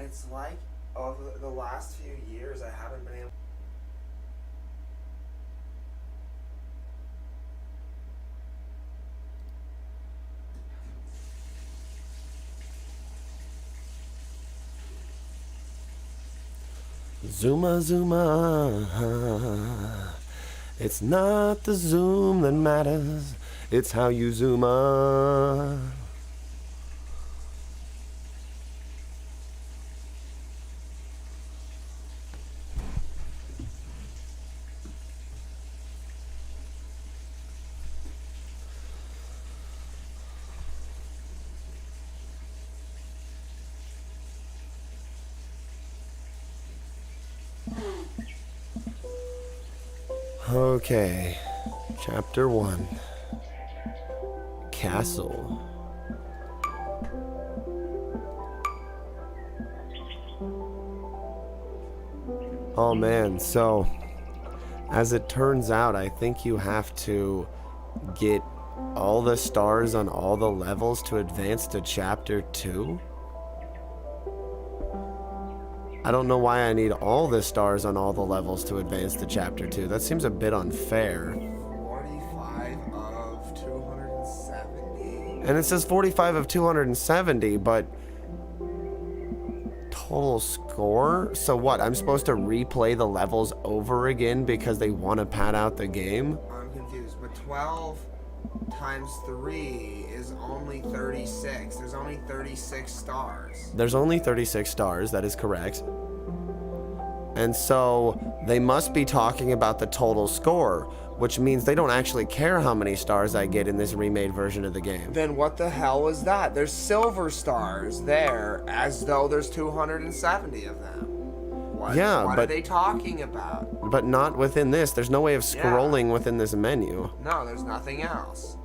It's like over the last few years, I haven't been able. Zooma, Zooma. It's not the zoom that matters, it's how you zoom on. Okay, chapter 1. Castle. Oh man, so as it turns out, I think you have to get all the stars on all the levels to advance to chapter 2. I don't know why I need all the stars on all the levels to advance to chapter 2. That seems a bit unfair. 45 of 270. And it says 45 of 270, but total score? So what, I'm supposed to replay the levels over again because they want to pad out the game? I'm confused, but 12 times 3 is only 36. There's only 36 stars. There's only 36 stars, that is correct. And so they must be talking about the total score, which means they don't actually care how many stars I get in this remade version of the game. Then what the hell was that? There's silver stars there as though there's 270 of them. What are they talking about? But not within this. There's no way of scrolling within this menu. No, there's nothing else.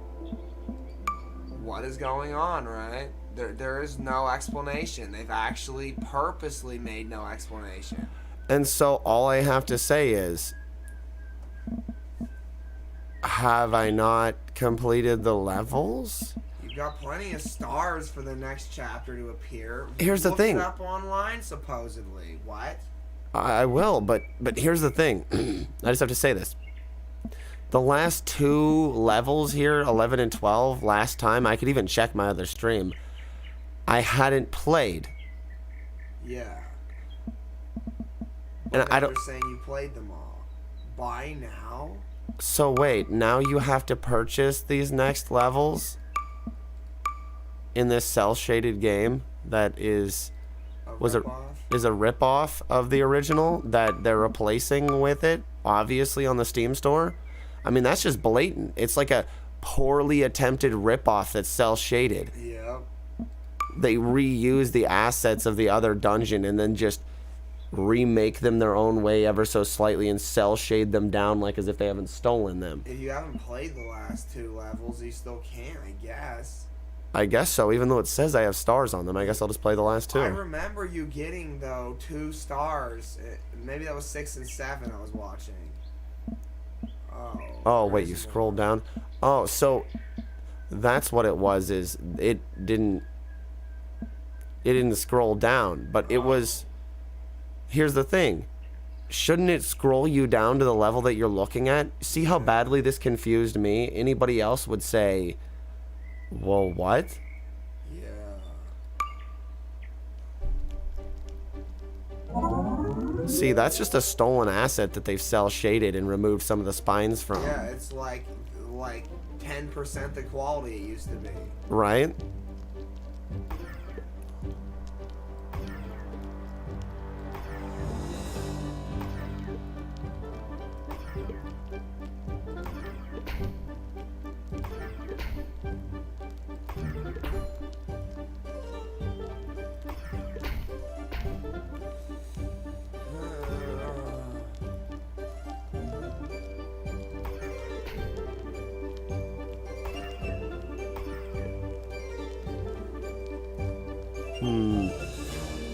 What is going on, right? There is no explanation. They've actually purposely made no explanation. And so all I have to say is, have I not completed the levels? You've got plenty of stars for the next chapter to appear. Here's the thing. Look it up online, supposedly. What? I will, but here's the thing. I just have to say this. The last 2 levels here, 11 and 12, last time, I could even check my other stream, I hadn't played. Yeah. And I don't. They're saying you played them all. By now? So wait, now you have to purchase these next levels in this cel-shaded game that is a ripoff of the original that they're replacing with it, obviously on the Steam store. I mean, that's just blatant. It's like a poorly attempted ripoff that's cel-shaded. Yep. They reuse the assets of the other dungeon and then just remake them their own way ever so slightly and cel-shade them down like as if they haven't stolen them. If you haven't played the last 2 levels, you still can, I guess. I guess so, even though it says I have stars on them. I guess I'll just play the last 2. I remember you getting, though, 2 stars. Maybe that was 6 and 7 I was watching. Oh, wait, you scrolled down? Oh, so that's what it was, is it didn't scroll down, but it was... Here's the thing. Shouldn't it scroll you down to the level that you're looking at? See how badly this confused me? Anybody else would say, well, what? Yeah. See, that's just a stolen asset that they've cel-shaded and removed some of the spines from. Yeah, it's like 10% the quality it used to be. Right?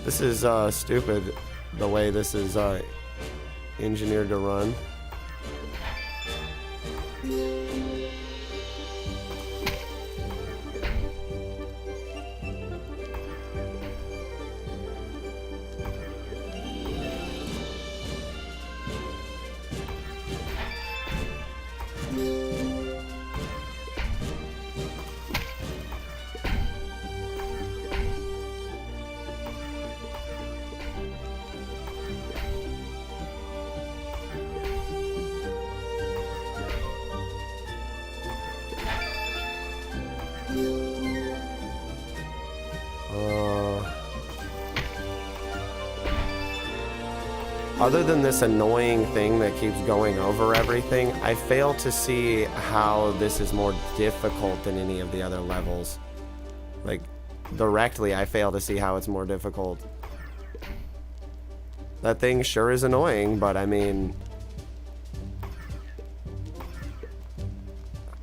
This is stupid, the way this is engineered to run. other than this annoying thing that keeps going over everything, I fail to see how this is more difficult than any of the other levels. Like, directly, I fail to see how it's more difficult. That thing sure is annoying, but I mean,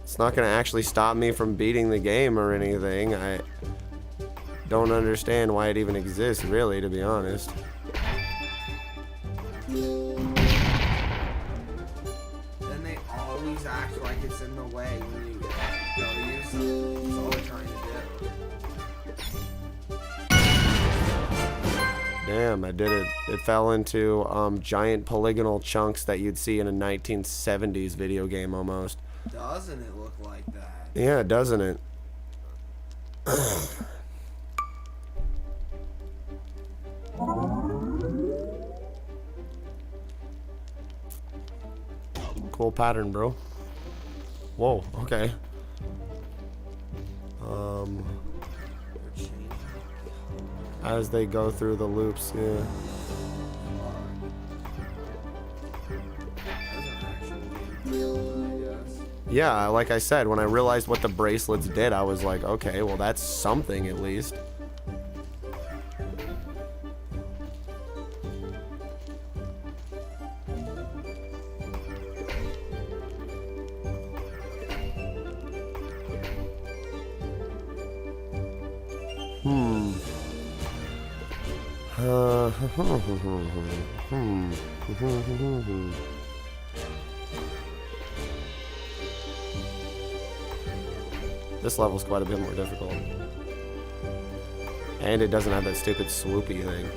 it's not going to actually stop me from beating the game or anything. I don't understand why it even exists, really, to be honest. Then they always act like it's in the way when you go to use something. That's all they're trying to do. Damn, I did it. It fell into giant polygonal chunks that you'd see in a 1970s video game almost. Doesn't it look like that? Yeah, doesn't it? Cool pattern, bro. Whoa, okay. As they go through the loops, yeah. Yeah, like I said, when I realized what the bracelets did, I was like, okay, well, that's something at least. This level's quite a bit more difficult. And it doesn't have that stupid swoopy thing.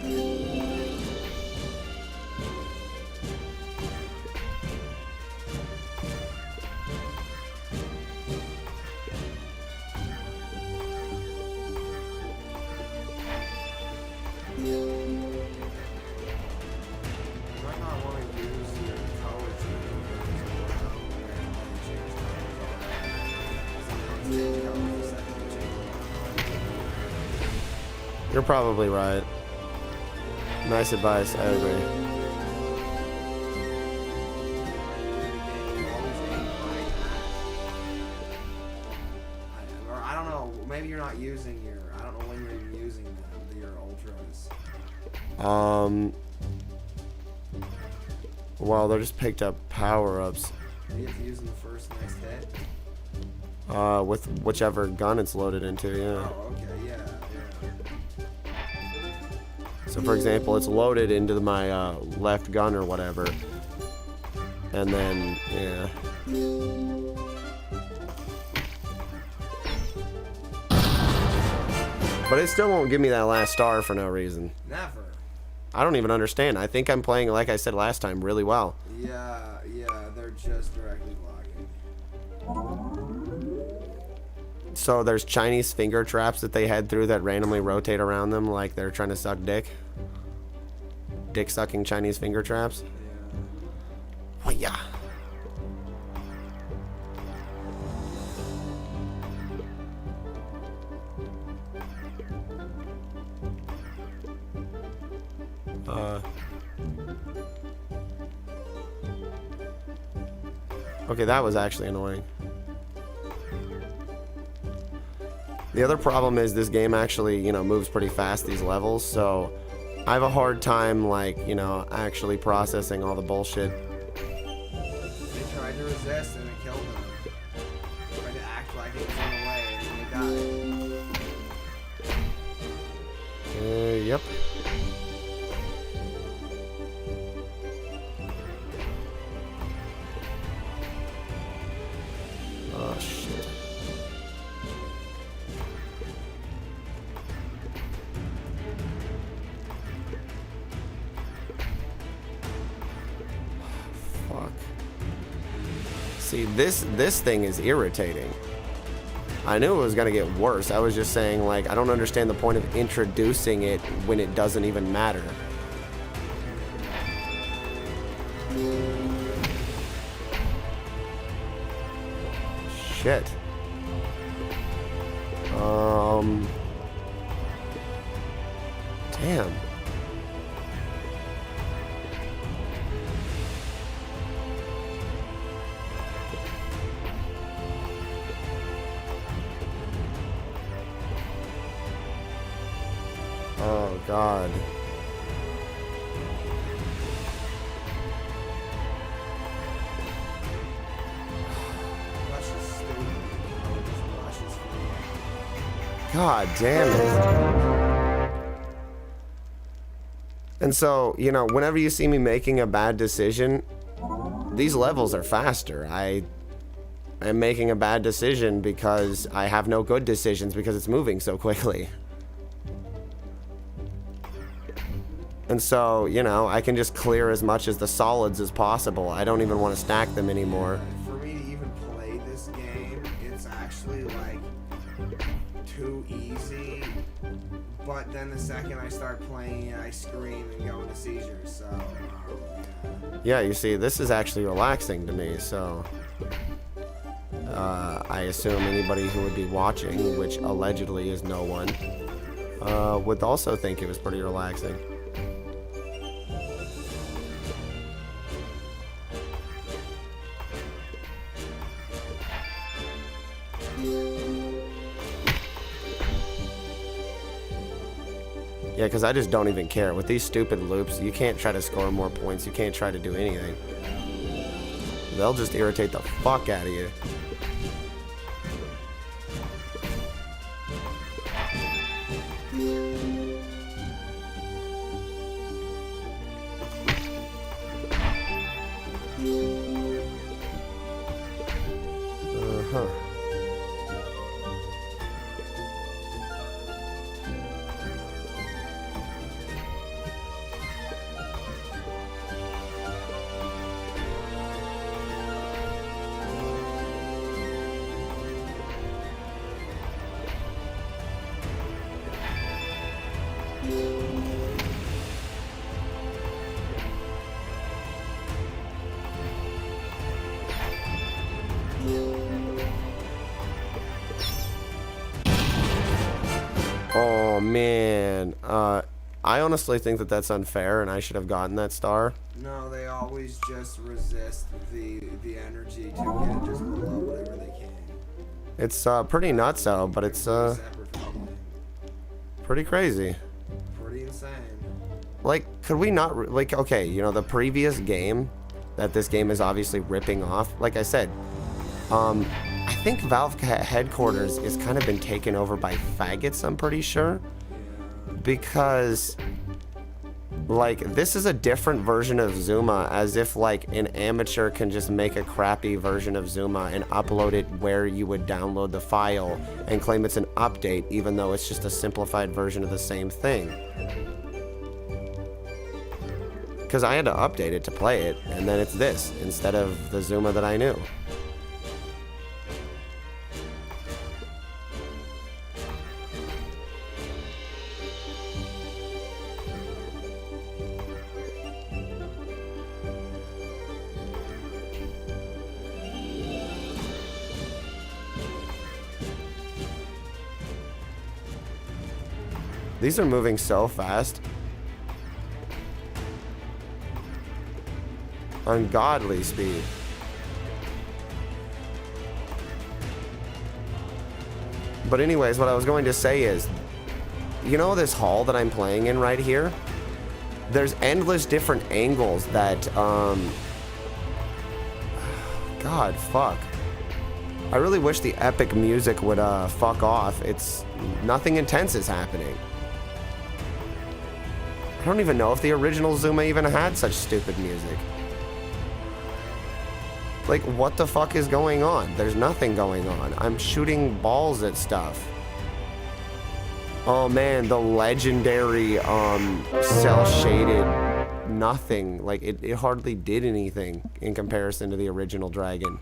You're probably right. Nice advice, I agree. Or I don't know, maybe you're not using your, I don't know when you're using your ultras. Well, they're just picked up power-ups. You have to use them the first next hit? With whichever gun it's loaded into, yeah. Oh, okay, yeah. So for example, it's loaded into my left gun or whatever. And then, yeah. But it still won't give me that last star for no reason. Never. I don't even understand. I think I'm playing, like I said last time, really well. Yeah, they're just directly blocking. So there's Chinese finger traps that they head through that randomly rotate around them like they're trying to suck dick. Dick sucking Chinese finger traps. Yeah. Oh yeah. Okay, that was actually annoying. The other problem is this game actually, you know, moves pretty fast, these levels, so I have a hard time, like, you know, actually processing all the bullshit. They tried to resist and it killed them. They tried to act like it was in the way and they died. Yep. Oh, shit. Fuck. See, this thing is irritating. I knew it was gonna get worse. I was just saying, like, I don't understand the point of introducing it when it doesn't even matter. Shit. Damn. Oh, God. That's just stupid. It just rushes for you. God damn it. And so, you know, whenever you see me making a bad decision, these levels are faster. I am making a bad decision because I have no good decisions because it's moving so quickly. And so, you know, I can just clear as much as the solids as possible. I don't even want to stack them anymore. For me to even play this game, it's actually like too easy. But then the second I start playing it, I scream and go into seizures. So, yeah, you see, this is actually relaxing to me. So, I assume anybody who would be watching, which allegedly is no one, would also think it was pretty relaxing. Yeah, because I just don't even care. With these stupid loops, you can't try to score more points. You can't try to do anything. They'll just irritate the fuck out of you. Uh-huh. Oh, man. I honestly think that that's unfair, and I should have gotten that star. no, they always just resist the energy to get just below whatever they can. It's pretty nutso, but it's Separate from the game. pretty crazy. Pretty insane. Like, could we not, like, okay, you know, the previous game that this game is obviously ripping off, like I said, I think Valve headquarters is kind of been taken over by faggots, I'm pretty sure. Because, like, this is a different version of Zooma, as if, like, an amateur can just make a crappy version of Zooma and upload it where you would download the file and claim it's an update, even though it's just a simplified version of the same thing. Because I had to update it to play it, and then it's this, instead of the Zooma that I knew. These are moving so fast. Ungodly speed. But anyways, what I was going to say is, you know this hall that I'm playing in right here? There's endless different angles that, God, fuck. I really wish the epic music would, fuck off. It's, nothing intense is happening. I don't even know if the original Zooma even had such stupid music. Like, what the fuck is going on? There's nothing going on. I'm shooting balls at stuff. Oh man, the legendary, cel-shaded nothing. Like, it hardly did anything in comparison to the original Dragon.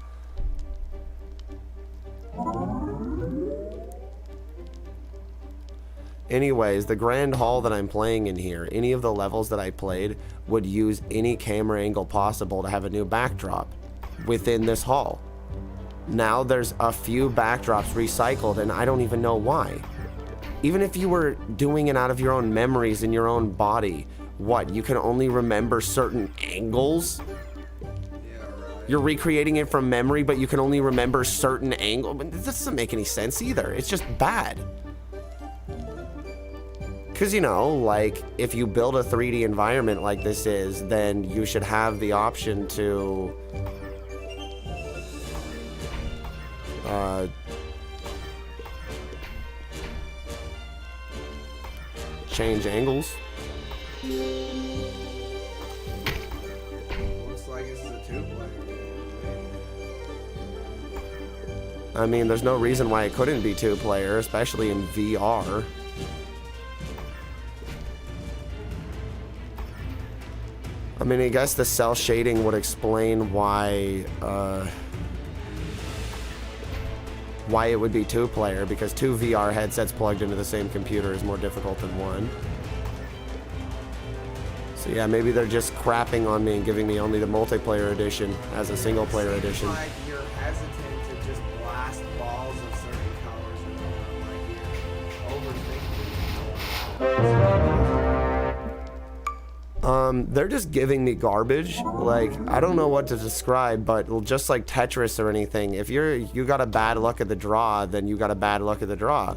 Anyways, the grand hall that I'm playing in here, any of the levels that I played would use any camera angle possible to have a new backdrop within this hall. Now there's a few backdrops recycled and I don't even know why. Even if you were doing it out of your own memories in your own body, what, you can only remember certain angles? Yeah, right. You're recreating it from memory, but you can only remember certain angles? But this doesn't make any sense either. It's just bad. Because, you know, like, if you build a 3D environment like this is, then you should have the option to... change angles. Looks like this is a 2-player game. I mean, there's no reason why it couldn't be 2-player, especially in VR. I mean, I guess the cell shading would explain why it would be 2-player, because 2 VR headsets plugged into the same computer is more difficult than 1. So yeah, maybe they're just crapping on me and giving me only the multiplayer edition as a single-player edition. Like you're hesitant to just blast balls of certain colors and like you're overthinking. They're just giving me garbage. Like, I don't know what to describe, but just like Tetris or anything, if you got a bad luck at the draw, then you got a bad luck at the draw.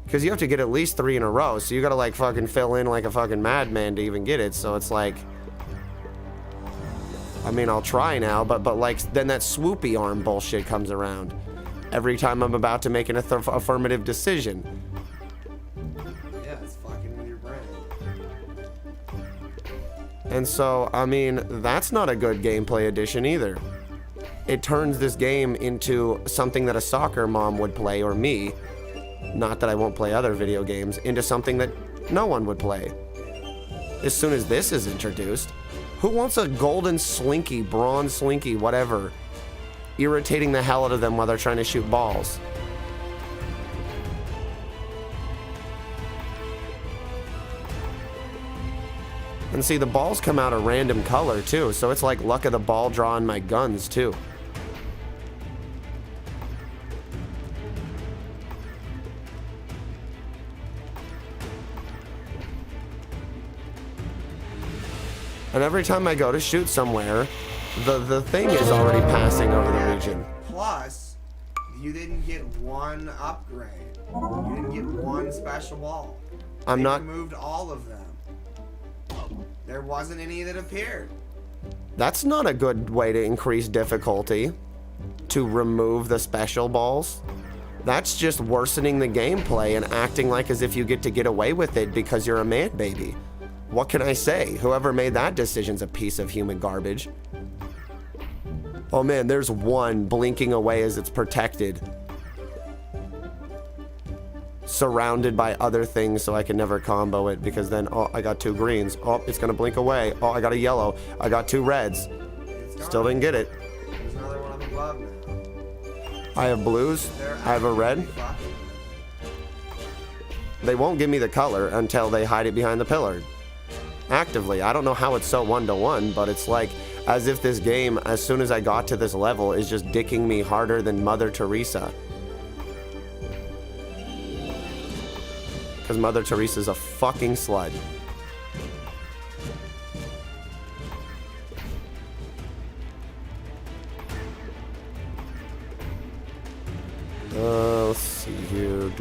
Because you have to get at least 3 in a row, so you gotta like fucking fill in like a fucking madman to even get it, so it's like... I mean, I'll try now, but like, then that swoopy arm bullshit comes around. Every time I'm about to make an affirmative decision. Yeah, it's fucking with your brain. And so, I mean, that's not a good gameplay addition either. It turns this game into something that a soccer mom would play, or me, not that I won't play other video games, into something that no one would play. As soon as this is introduced, who wants a golden slinky, bronze slinky, whatever, irritating the hell out of them while they're trying to shoot balls? And see, the balls come out a random color too, so it's like luck of the ball drawing my guns too. And every time I go to shoot somewhere, the thing is already passing over the region. Plus, you didn't get one upgrade. You didn't get one special ball. They removed all of them. There wasn't any that appeared. That's not a good way to increase difficulty, to remove the special balls. That's just worsening the gameplay and acting like as if you get to get away with it because you're a man baby. What can I say? Whoever made that decision's a piece of human garbage. Oh man, there's one blinking away as it's protected. Surrounded by other things so I can never combo it, because then, oh, I got 2 greens. Oh, it's gonna blink away. Oh, I got a yellow. I got 2 reds. Still didn't get it. There's another one up above now. I have blues. I have a red. They won't give me the color until they hide it behind the pillar. Actively. I don't know how it's so 1-to-1, but it's like as if this game, as soon as I got to this level, is just dicking me harder than Mother Teresa. Because Mother Teresa's a fucking slut. Let's see here.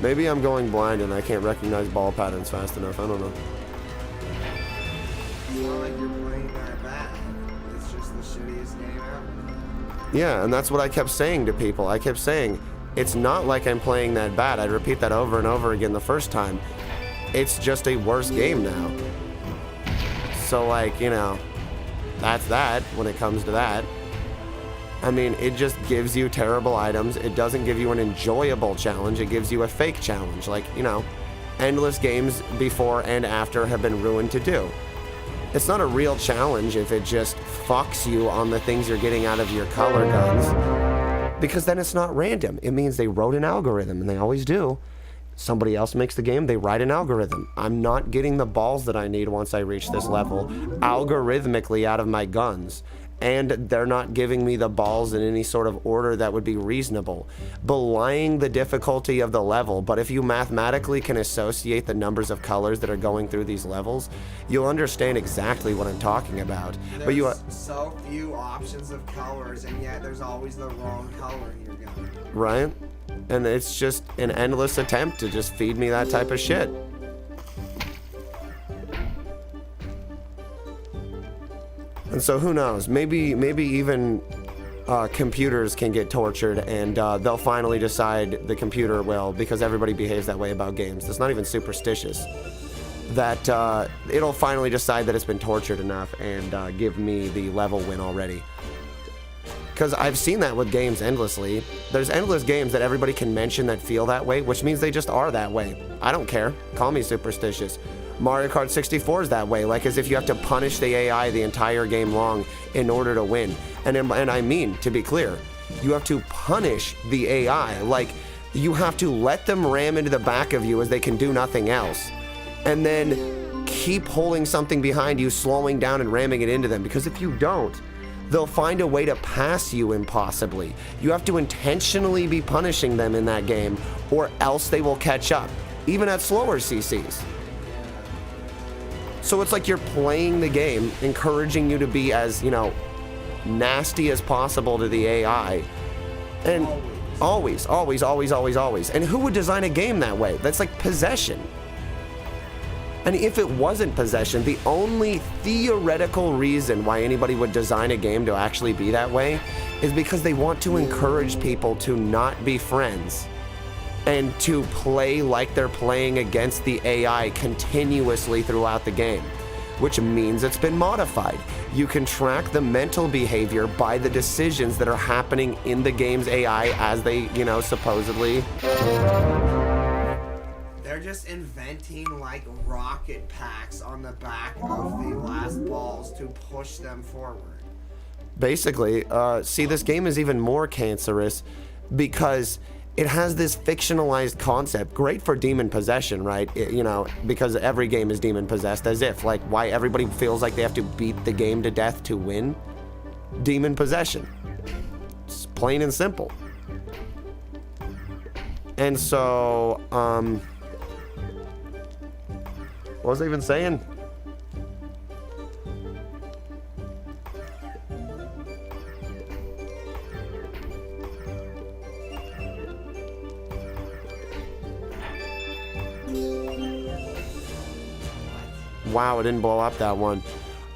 Maybe I'm going blind and I can't recognize ball patterns fast enough. I don't know. It's not like you're playing that bad. It's just the shittiest game ever. Yeah, and that's what I kept saying to people. I kept saying, it's not like I'm playing that bad. I'd repeat that over and over again the first time. It's just a worse game now. So, like, you know, that's that when it comes to that. I mean, it just gives you terrible items. It doesn't give you an enjoyable challenge. It gives you a fake challenge. Like, you know, endless games before and after have been ruined to do. It's not a real challenge if it just fucks you on the things you're getting out of your color guns. Because then it's not random. It means they wrote an algorithm, and they always do. Somebody else makes the game, they write an algorithm. I'm not getting the balls that I need once I reach this level algorithmically out of my guns. and they're not giving me the balls in any sort of order that would be reasonable, belying the difficulty of the level. But if you mathematically can associate the numbers of colors that are going through these levels, you'll understand exactly what I'm talking about. There's so few options of colors, and yet there's always the wrong color in your gun. Right? And it's just an endless attempt to just feed me that type of shit. And so who knows? Maybe even computers can get tortured, and they'll finally decide, the computer will, because everybody behaves that way about games. That's not even superstitious. That it'll finally decide that it's been tortured enough and give me the level win already. Because I've seen that with games endlessly. There's endless games that everybody can mention that feel that way, which means they just are that way. I don't care. Call me superstitious. Mario Kart 64 is that way, like as if you have to punish the AI the entire game long in order to win. And I mean, to be clear, you have to punish the AI. Like, you have to let them ram into the back of you as they can do nothing else. And then keep holding something behind you, slowing down and ramming it into them. Because if you don't, they'll find a way to pass you impossibly. You have to intentionally be punishing them in that game, or else they will catch up, even at slower CCs. So it's like you're playing the game, encouraging you to be as, nasty as possible to the AI. And always. And who would design a game that way? That's like possession. And if it wasn't possession, the only theoretical reason why anybody would design a game to actually be that way is because they want to encourage people to not be friends and to play like they're playing against the AI continuously throughout the game, which means it's been modified. You can track the mental behavior by the decisions that are happening in the game's AI as they, supposedly. They're just inventing like rocket packs on the back of the last balls to push them forward. Basically, see, this game is even more cancerous because it has this fictionalized concept, great for demon possession, right? Because every game is demon possessed, as if, like, why everybody feels like they have to beat the game to death to win? Demon possession. It's plain and simple. And so, what was I even saying? Wow, it didn't blow up that one.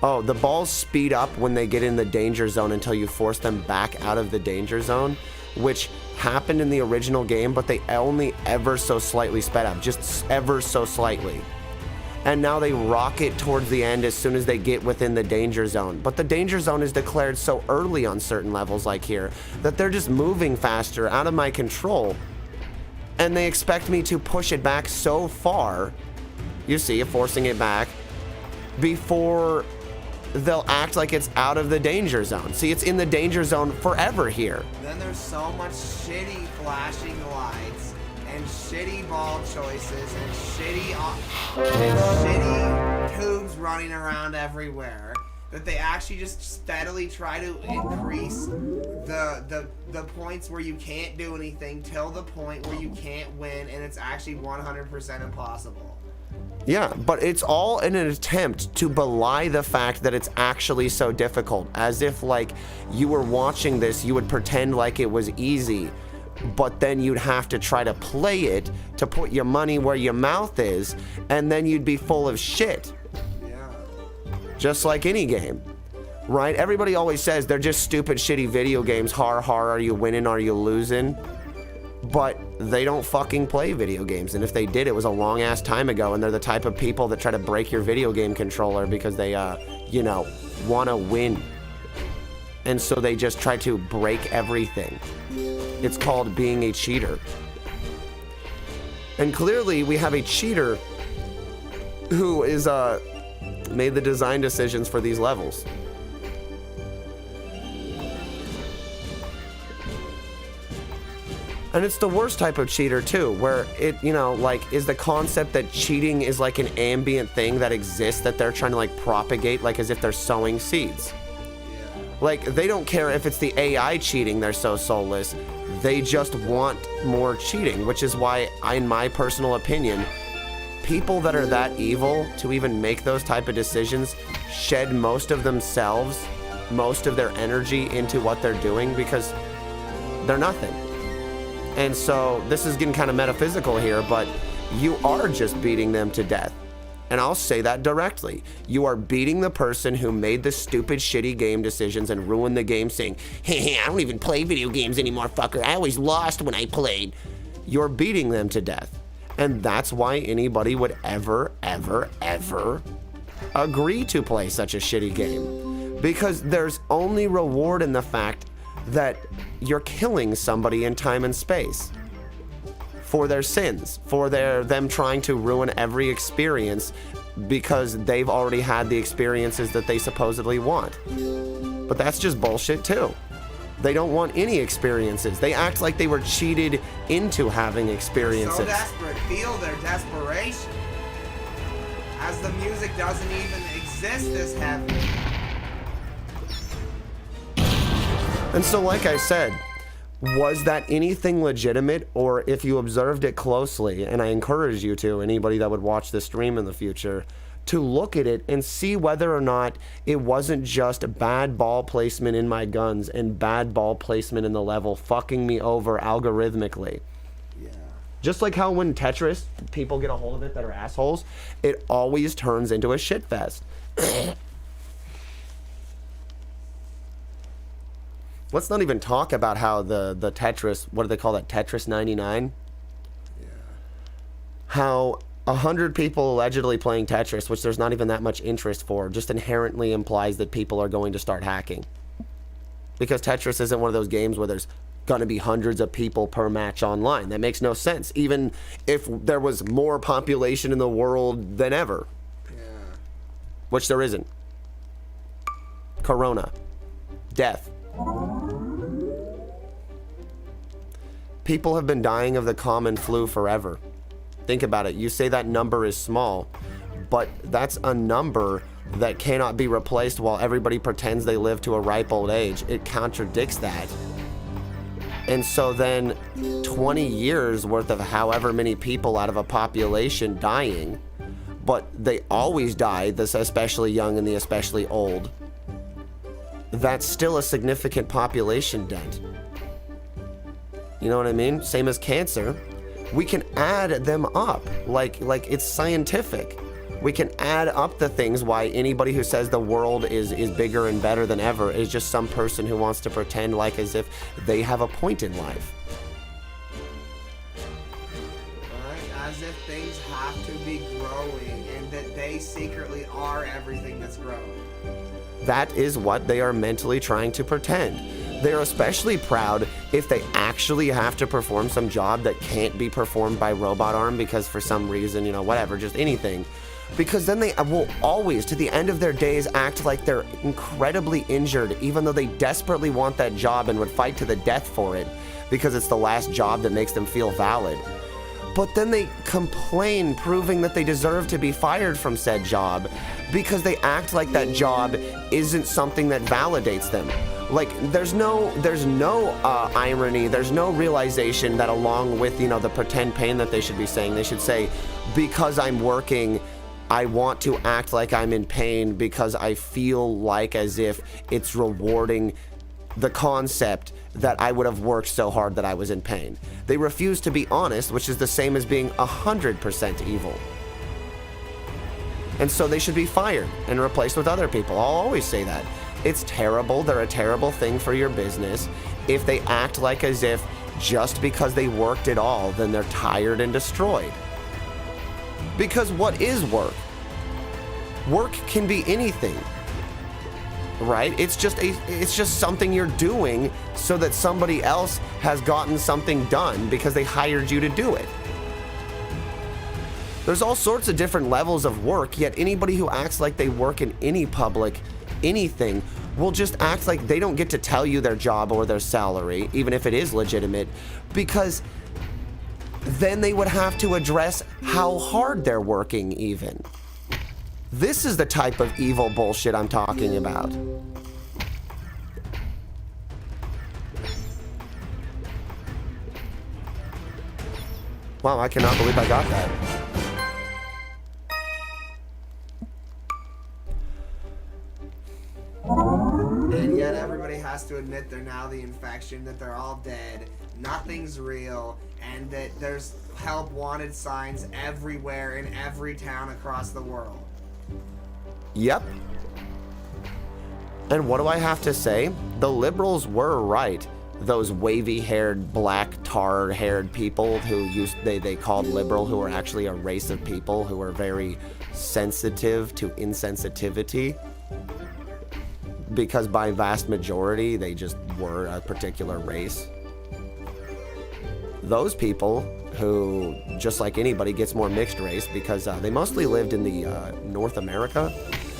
Oh, the balls speed up when they get in the danger zone until you force them back out of the danger zone, which happened in the original game, but they only ever so slightly sped up, just ever so slightly. And now they rocket towards the end as soon as they get within the danger zone. But the danger zone is declared so early on certain levels like here that they're just moving faster, out of my control. And they expect me to push it back so far, you see, forcing it back, before they'll act like it's out of the danger zone. See, it's in the danger zone forever here. Then there's so much shitty flashing lights and shitty ball choices and shitty tubes running around everywhere that they actually just steadily try to increase the points where you can't do anything till the point where you can't win, and it's actually 100% impossible. Yeah, but it's all in an attempt to belie the fact that it's actually so difficult. As if, like, you were watching this, you would pretend like it was easy, but then you'd have to try to play it to put your money where your mouth is, and then you'd be full of shit. Yeah. Just like any game, right? Everybody always says they're just stupid, shitty video games. Har, are you winning? Are you losing? But they don't fucking play video games, and if they did, it was a long ass time ago, and they're the type of people that try to break your video game controller because they want to win, and so they just try to break everything. It's called being a cheater. And clearly we have a cheater who is made the design decisions for these levels. And it's the worst type of cheater too, where it, is the concept that cheating is like an ambient thing that exists that they're trying to like propagate, like as if they're sowing seeds. Like, they don't care if it's the AI cheating, they're so soulless. They just want more cheating, which is why, in my personal opinion, people that are that evil to even make those type of decisions shed most of themselves, most of their energy into what they're doing because they're nothing. And so this is getting kind of metaphysical here, but you are just beating them to death. And I'll say that directly. You are beating the person who made the stupid, shitty game decisions and ruined the game saying, hey, I don't even play video games anymore, fucker. I always lost when I played. You're beating them to death. And that's why anybody would ever, ever, ever agree to play such a shitty game. Because there's only reward in the fact that you're killing somebody in time and space. For their sins, for them trying to ruin every experience because they've already had the experiences that they supposedly want. But that's just bullshit too. They don't want any experiences. They act like they were cheated into having experiences. So desperate, feel their desperation. As the music doesn't even exist this heavy. And so, like I said, was that anything legitimate? Or if you observed it closely, and I encourage you to, anybody that would watch this stream in the future, to look at it and see whether or not it wasn't just bad ball placement in my guns and bad ball placement in the level fucking me over algorithmically. Yeah. Just like how when Tetris, people get a hold of it that are assholes, it always turns into a shit fest. Let's not even talk about how the Tetris, what do they call that, Tetris 99? Yeah. How 100 people allegedly playing Tetris, which there's not even that much interest for, just inherently implies that people are going to start hacking. Because Tetris isn't one of those games where there's going to be hundreds of people per match online. That makes no sense, even if there was more population in the world than ever. Yeah. Which there isn't. Corona. Death. People have been dying of the common flu forever. Think about it. You say that number is small, but that's a number that cannot be replaced while everybody pretends they live to a ripe old age. It contradicts that. And so then 20 years worth of however many people out of a population dying, but they always die, this especially young and the especially old. That's still a significant population dent. You know what I mean? Same as cancer. We can add them up like it's scientific. We can add up the things why anybody who says the world is bigger and better than ever is just some person who wants to pretend like as if they have a point in life. Right? As if things have to be growing and that they secretly are everything that's growing. That is what they are mentally trying to pretend. They're especially proud if they actually have to perform some job that can't be performed by robot arm because for some reason, you know, whatever, just anything. Because then they will always, to the end of their days, act like they're incredibly injured, even though they desperately want that job and would fight to the death for it, because it's the last job that makes them feel valid. But then they complain, proving that they deserve to be fired from said job, because they act like that job isn't something that validates them. Like, there's no irony, there's no realization that along with, you know, the pretend pain that they should be saying, they should say, because I'm working, I want to act like I'm in pain because I feel like as if it's rewarding the concept that I would have worked so hard that I was in pain. They refuse to be honest, which is the same as being 100% evil. And so they should be fired and replaced with other people. I'll always say that. It's terrible. They're a terrible thing for your business. If they act like as if just because they worked at all, then they're tired and destroyed. Because what is work? Work can be anything. Right? It's just something you're doing so that somebody else has gotten something done because they hired you to do it. There's all sorts of different levels of work, yet anybody who acts like they work in any public anything will just act like they don't get to tell you their job or their salary, even if it is legitimate, because then they would have to address how hard they're working even. This is the type of evil bullshit I'm talking about. Wow, I cannot believe I got that. And yet everybody has to admit they're now the infection, that they're all dead, nothing's real, and that there's help wanted signs everywhere in every town across the world. Yep. And what do I have to say? The liberals were right. Those wavy-haired, black, tar-haired people who they called liberal, who were actually a race of people who were very sensitive to insensitivity. Because by vast majority, they just were a particular race. Those people who, just like anybody, gets more mixed race because they mostly lived in the North America,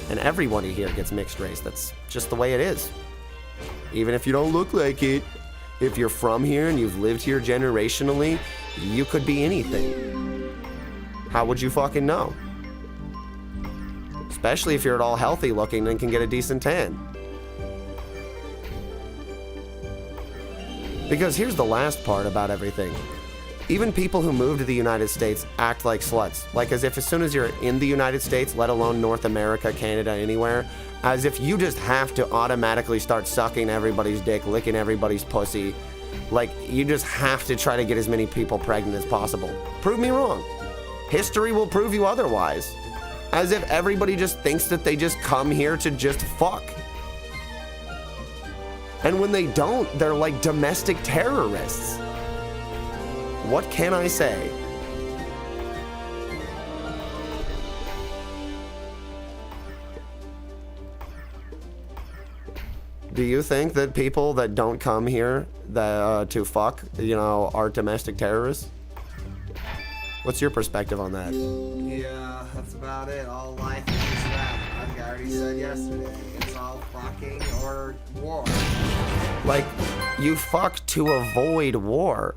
and everybody here gets mixed race. That's just the way it is. Even if you don't look like it, if you're from here and you've lived here generationally, you could be anything. How would you fucking know? Especially if you're at all healthy looking and can get a decent tan. Because here's the last part about everything. Even people who move to the United States act like sluts. Like as if as soon as you're in the United States, let alone North America, Canada, anywhere, as if you just have to automatically start sucking everybody's dick, licking everybody's pussy. Like you just have to try to get as many people pregnant as possible. Prove me wrong. History will prove you otherwise. As if everybody just thinks that they just come here to just fuck. And when they don't, they're like domestic terrorists. What can I say? Do you think that people that don't come here to fuck, are domestic terrorists? What's your perspective on that? Yeah, that's about it. All life is that. Like I already said yesterday, it's all fucking or war. Like, you fuck to avoid war.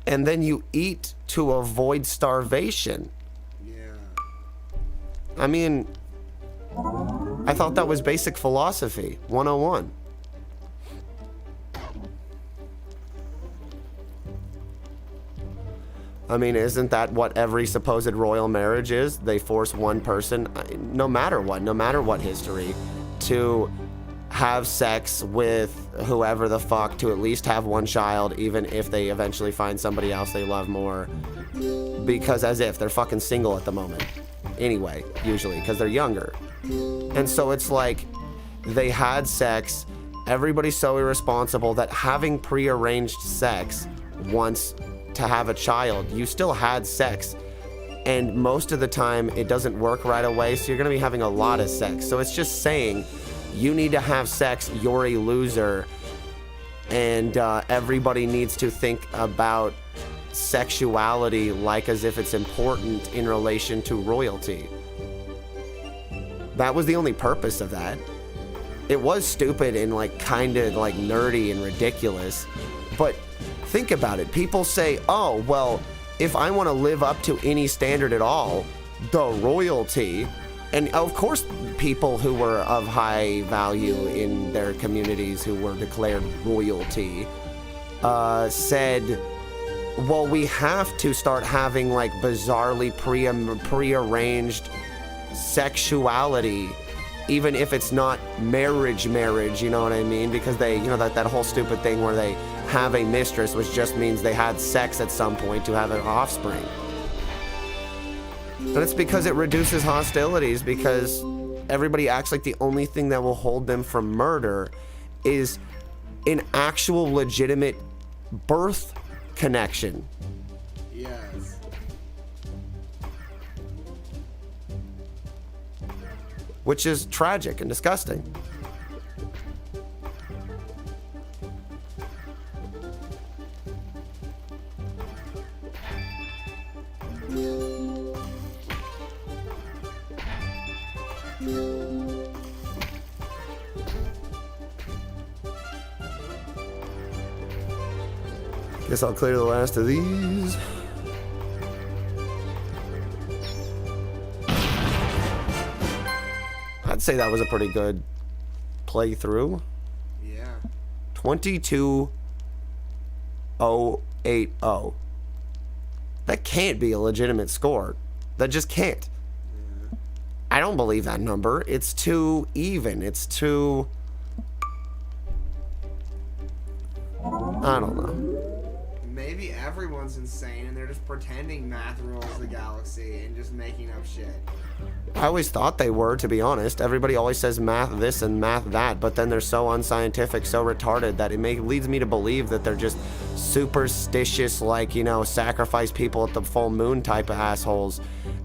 And then you eat to avoid starvation. Yeah. I mean, I thought that was basic philosophy 101. I mean, isn't that what every supposed royal marriage is? They force one person, no matter what history, to have sex with whoever the fuck, to at least have one child, even if they eventually find somebody else they love more. Because as if they're fucking single at the moment. Anyway, usually, because they're younger. And so it's like, they had sex, everybody's so irresponsible that having prearranged sex once to have a child, you still had sex. And most of the time, it doesn't work right away, so you're gonna be having a lot of sex. So it's just saying, you need to have sex, you're a loser, and everybody needs to think about sexuality like as if it's important in relation to royalty. That was the only purpose of that. It was stupid and like kind of like nerdy and ridiculous, but think about it. People say, oh, well, if I want to live up to any standard at all, the royalty. And of course, people who were of high value in their communities who were declared royalty said, well, we have to start having like bizarrely prearranged sexuality, even if it's not marriage, you know what I mean? Because they, that whole stupid thing where they have a mistress, which just means they had sex at some point to have an offspring. And it's because it reduces hostilities, because everybody acts like the only thing that will hold them from murder is an actual legitimate birth connection. Yes. Which is tragic and disgusting. Guess I'll clear the last of these. I'd say that was a pretty good playthrough. Yeah. 22080. That can't be a legitimate score. That just can't. I don't believe that number. It's too even. It's too... I don't know. Maybe everyone's insane and they're just pretending math rules the galaxy and just making up shit. I always thought they were, to be honest. Everybody always says math this and math that, but then they're so unscientific, so retarded that it leads me to believe that they're just superstitious, like, you know, sacrifice people at the full moon type of assholes,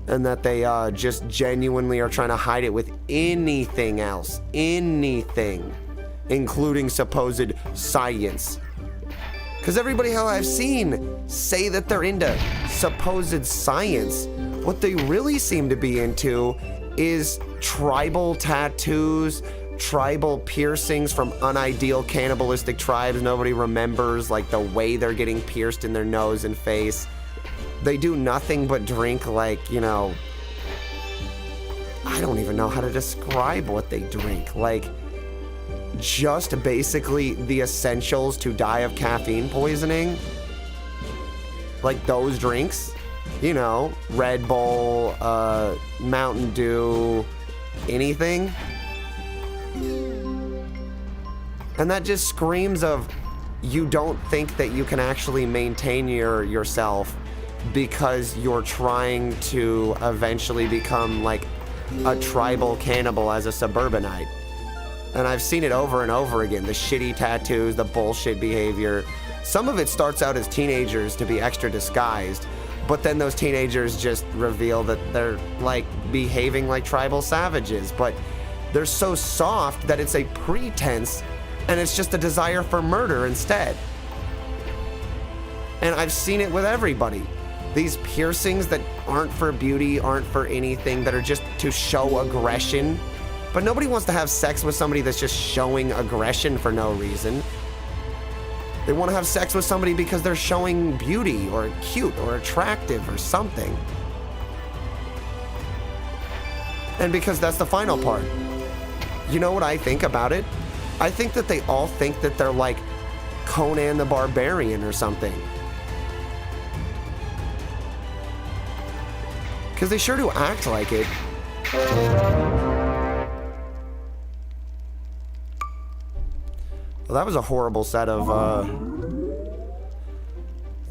and that they just genuinely are trying to hide it with anything else. Anything. Including supposed science. Because everybody how I've seen say that they're into supposed science. What they really seem to be into is tribal tattoos, tribal piercings from unideal cannibalistic tribes nobody remembers, like the way they're getting pierced in their nose and face. They do nothing but drink, like, you know, I don't even know how to describe what they drink. Like, just basically the essentials to die of caffeine poisoning. Like those drinks, you know, Red Bull, Mountain Dew, anything. And that just screams of, you don't think that you can actually maintain yourself because you're trying to eventually become like a tribal cannibal as a suburbanite. And I've seen it over and over again. The shitty tattoos, the bullshit behavior. Some of it starts out as teenagers to be extra disguised, but then those teenagers just reveal that they're like behaving like tribal savages, but they're so soft that it's a pretense and it's just a desire for murder instead. And I've seen it with everybody. These piercings that aren't for beauty, aren't for anything, that are just to show aggression. But nobody wants to have sex with somebody that's just showing aggression for no reason. They want to have sex with somebody because they're showing beauty or cute or attractive or something. And because that's the final part. You know what I think about it? I think that they all think that they're like Conan the Barbarian or something. Because they sure do act like it. Well, that was a horrible set of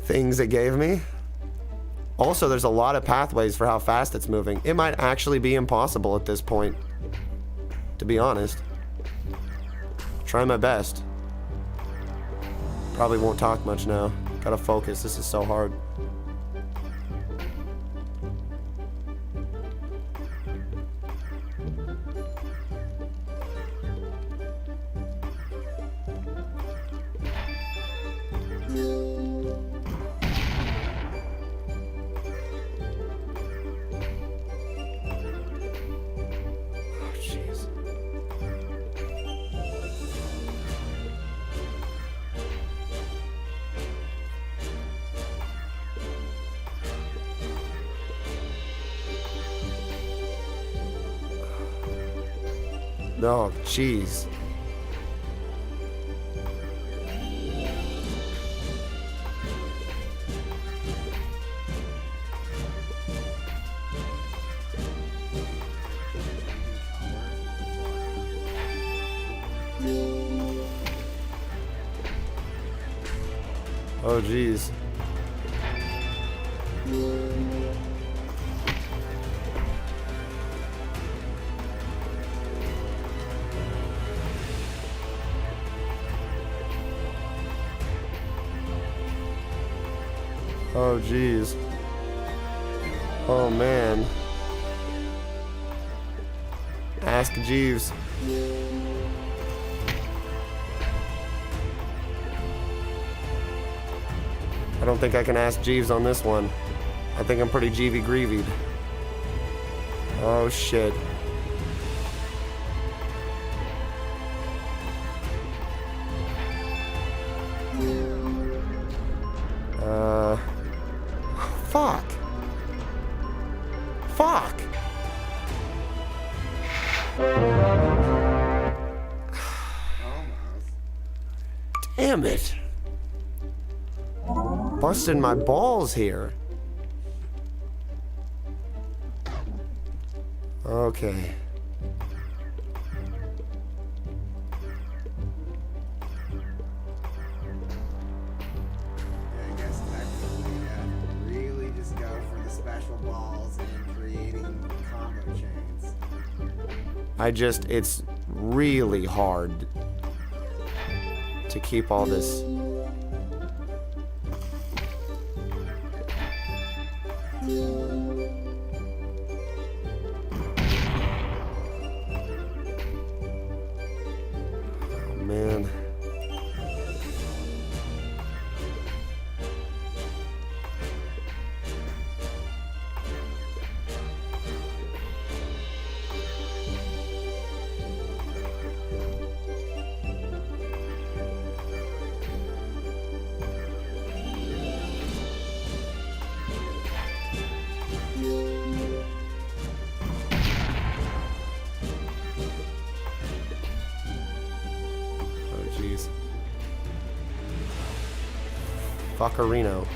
things it gave me. Also, there's a lot of pathways for how fast it's moving. It might actually be impossible at this point, to be honest. Try my best. Probably won't talk much now. Gotta focus. This is so hard. Oh, jeez. Oh, jeez. Oh, geez. Oh, man. Ask Jeeves. I don't think I can ask Jeeves on this one. I think I'm pretty Jeevy-greevied. Oh, shit. Fuck. Fuck. Damn it. Busting my balls here. Okay. I guess technically, yeah. Really just go for the special balls and creating combo chains. It's really hard to keep all this. Oh, man. Oh, jeez. Fuckerino.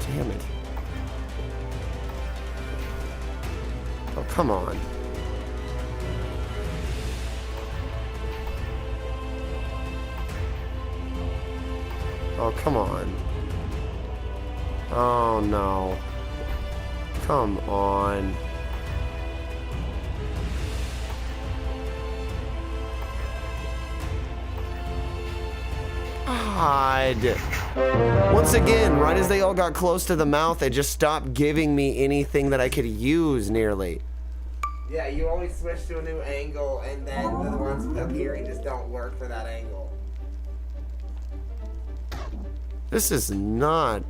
Damn it. Oh, come on. Oh, come on. Oh, no. Come on. God. Once again, right as they all got close to the mouth, they just stopped giving me anything that I could use nearly. Yeah, you always switch to a new angle, and then the ones appearing just don't work for that angle. This is not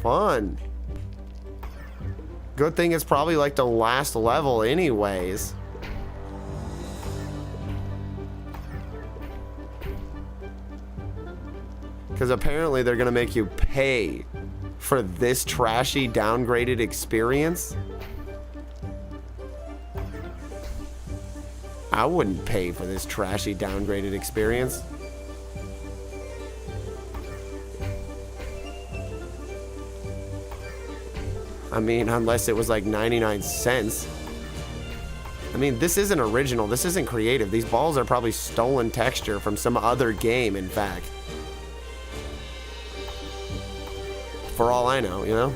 fun. Good thing it's probably like the last level anyways. Because apparently they're going to make you pay for this trashy, downgraded experience. I wouldn't pay for this trashy, downgraded experience. I mean, unless it was like 99 cents. I mean, this isn't original. This isn't creative. These balls are probably stolen texture from some other game, in fact. For all I know, you know?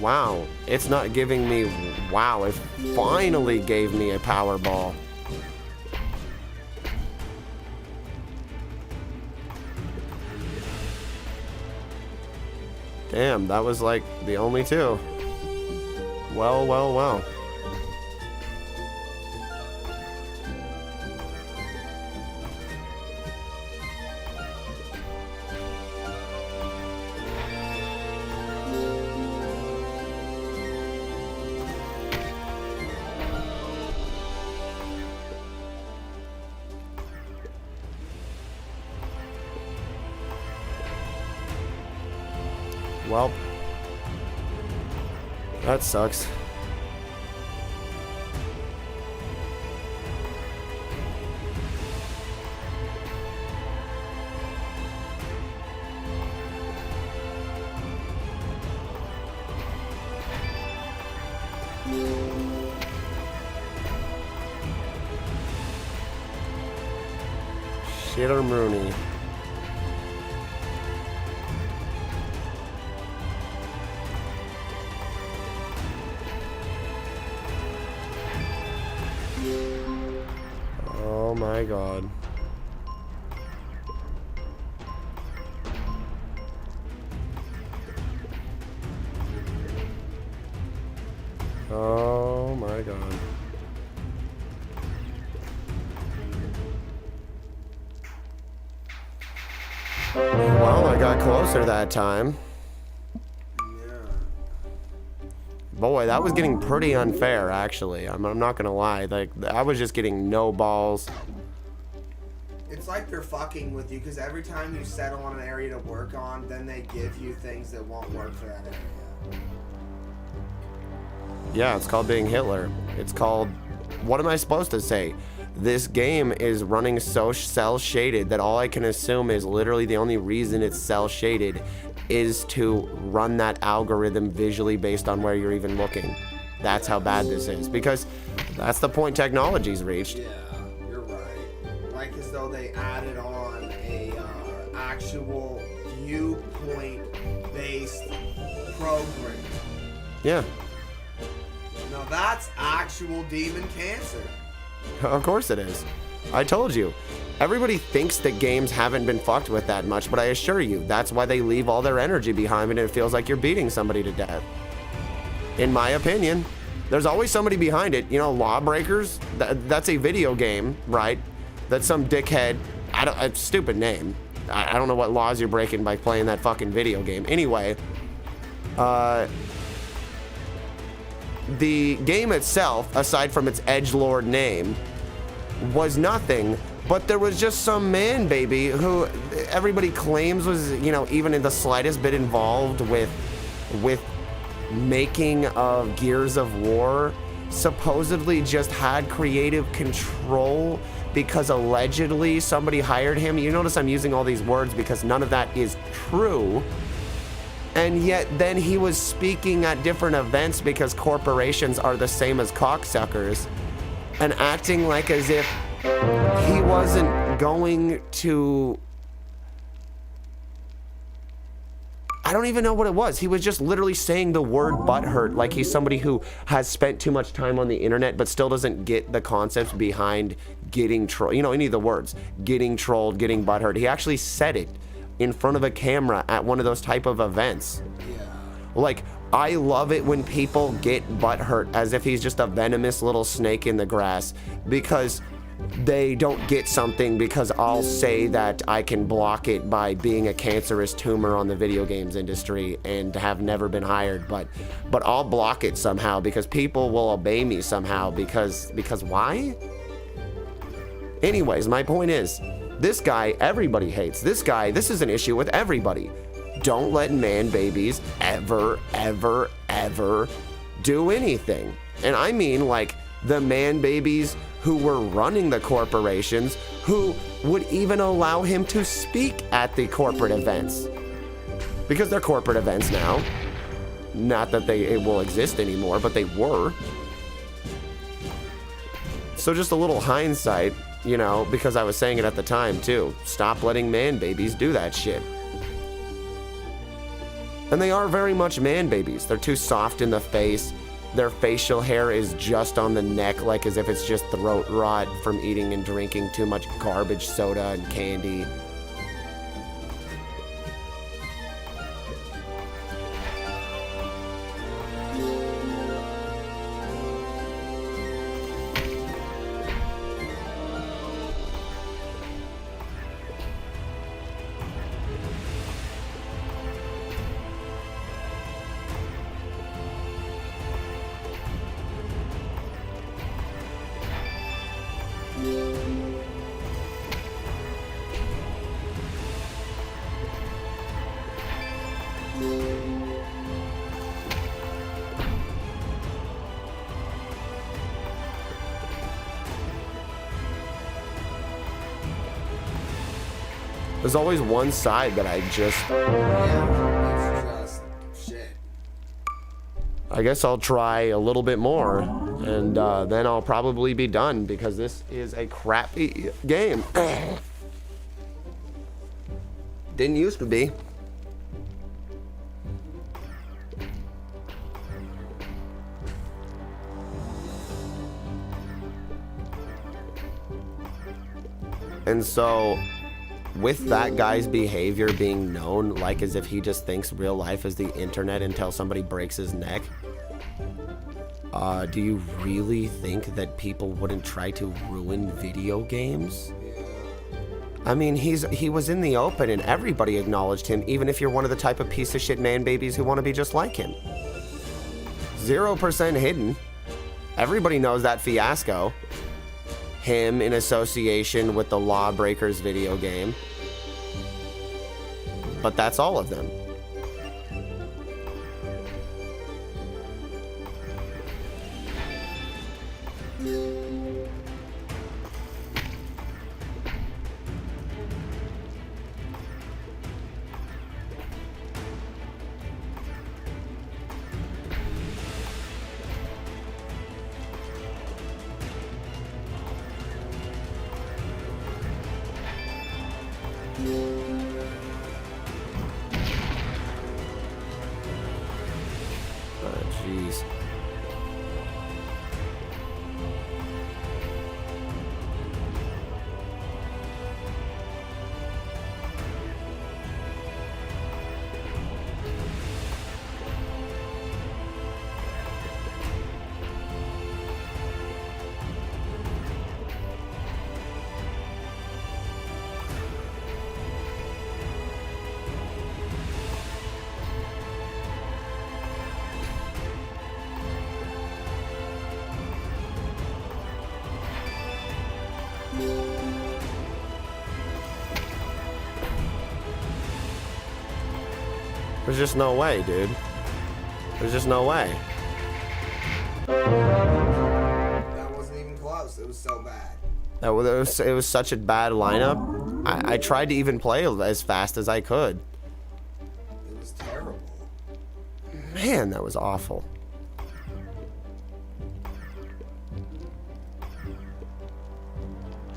Wow, it's not giving me... Wow, it finally gave me a power ball. Damn, that was like the only two. Well, well, well. Well, that sucks. Shitter Mooney. Oh my god. Oh my god. Well, I got closer that time. Boy, that was getting pretty unfair, actually. I'm not gonna lie. Like, I was just getting no balls. It's like they're fucking with you, because every time you settle on an area to work on, then they give you things that won't work for that area. Yeah, it's called being Hitler. It's called... What am I supposed to say? this game is running so cell shaded that all I can assume is literally the only reason it's cell shaded is to run that algorithm visually based on where you're even looking. That's how bad this is, because that's the point technology's reached. Yeah, you're right. Like as though they added on a actual viewpoint-based program. Yeah. Now that's actual demon cancer. Of course it is. I told you. Everybody thinks that games haven't been fucked with that much, but I assure you, that's why they leave all their energy behind it and it feels like you're beating somebody to death. In my opinion, there's always somebody behind it. You know, Lawbreakers, that's a video game, right? That's some dickhead, a stupid name. I don't know what laws you're breaking by playing that fucking video game. Anyway, the game itself, aside from its edgelord name, was nothing, but there was just some man baby who everybody claims was, you know, even in the slightest bit involved with making of Gears of War, supposedly just had creative control because allegedly somebody hired him. You notice I'm using all these words because none of that is true. And yet then he was speaking at different events because corporations are the same as cocksuckers and acting like as if he wasn't going to... I don't even know what it was. He was just literally saying the word butthurt like he's somebody who has spent too much time on the internet but still doesn't get the concepts behind getting trolled. You know, any of the words. Getting trolled, getting butthurt. He actually said it in front of a camera at one of those type of events. Yeah. Like, I love it when people get butthurt as if he's just a venomous little snake in the grass because they don't get something because I'll say that I can block it by being a cancerous tumor on the video games industry and have never been hired, but I'll block it somehow because people will obey me somehow because why? Anyways, my point is, this guy, everybody hates. This guy, this is an issue with everybody. Don't let man babies ever, ever, ever do anything. And I mean like the man babies who were running the corporations, who would even allow him to speak at the corporate events. Because they're corporate events now. Not that it will exist anymore, but they were. So just a little hindsight, you know, because I was saying it at the time too. Stop letting man babies do that shit. And they are very much man babies. They're too soft in the face. Their facial hair is just on the neck, like as if it's just throat rot from eating and drinking too much garbage soda and candy. There's always one side that I just... Yeah, it's just shit. I guess I'll try a little bit more, and then I'll probably be done, because this is a crappy game. Didn't used to be. And so, with that guy's behavior being known, like as if he just thinks real life is the internet until somebody breaks his neck, do you really think that people wouldn't try to ruin video games? I mean, he was in the open and everybody acknowledged him, even if you're one of the type of piece of shit man babies who want to be just like him. 0% hidden. Everybody knows that fiasco. Him in association with the Lawbreakers video game. But that's all of them. Oh, jeez. There's just no way, dude. There's just no way. That wasn't even close. It was so bad. It was such a bad lineup. I tried to even play as fast as I could. It was terrible. Man, that was awful.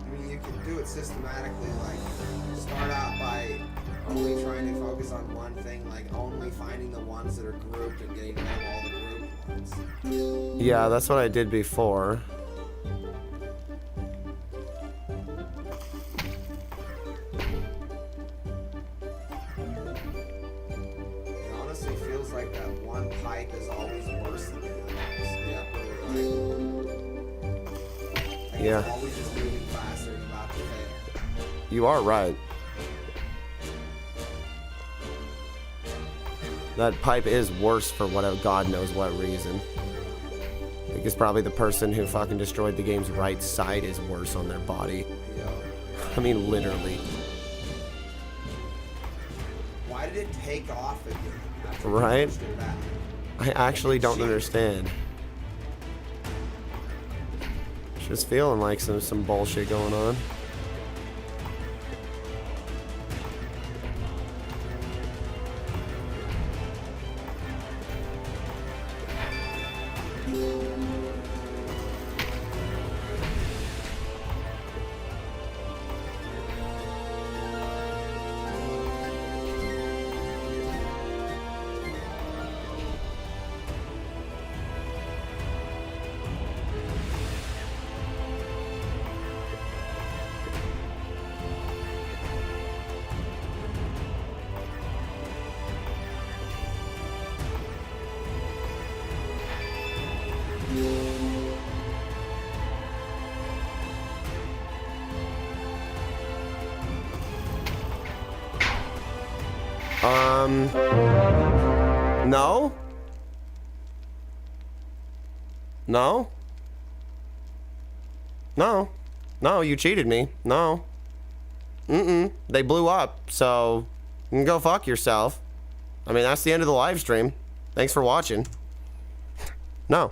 I mean, you can do it systematically, like start out by only trying to focus on one thing, like only finding the ones that are grouped and getting rid of all the grouped ones. Yeah, that's what I did before. It honestly feels like that one pipe is always worse than the others. The upper right. Like Yeah. It's always just moving faster and about to fail. You are right. That pipe is worse for whatever God knows what reason. Because probably the person who fucking destroyed the game's right side is worse on their body. Yeah. I mean, literally. Why did it take off again? After Right? you pushed it back? I actually don't understand. Just feeling like some bullshit going on. No? No? No. No, you cheated me. No. They blew up, so you can go fuck yourself. I mean, that's the end of the live stream. Thanks for watching. No.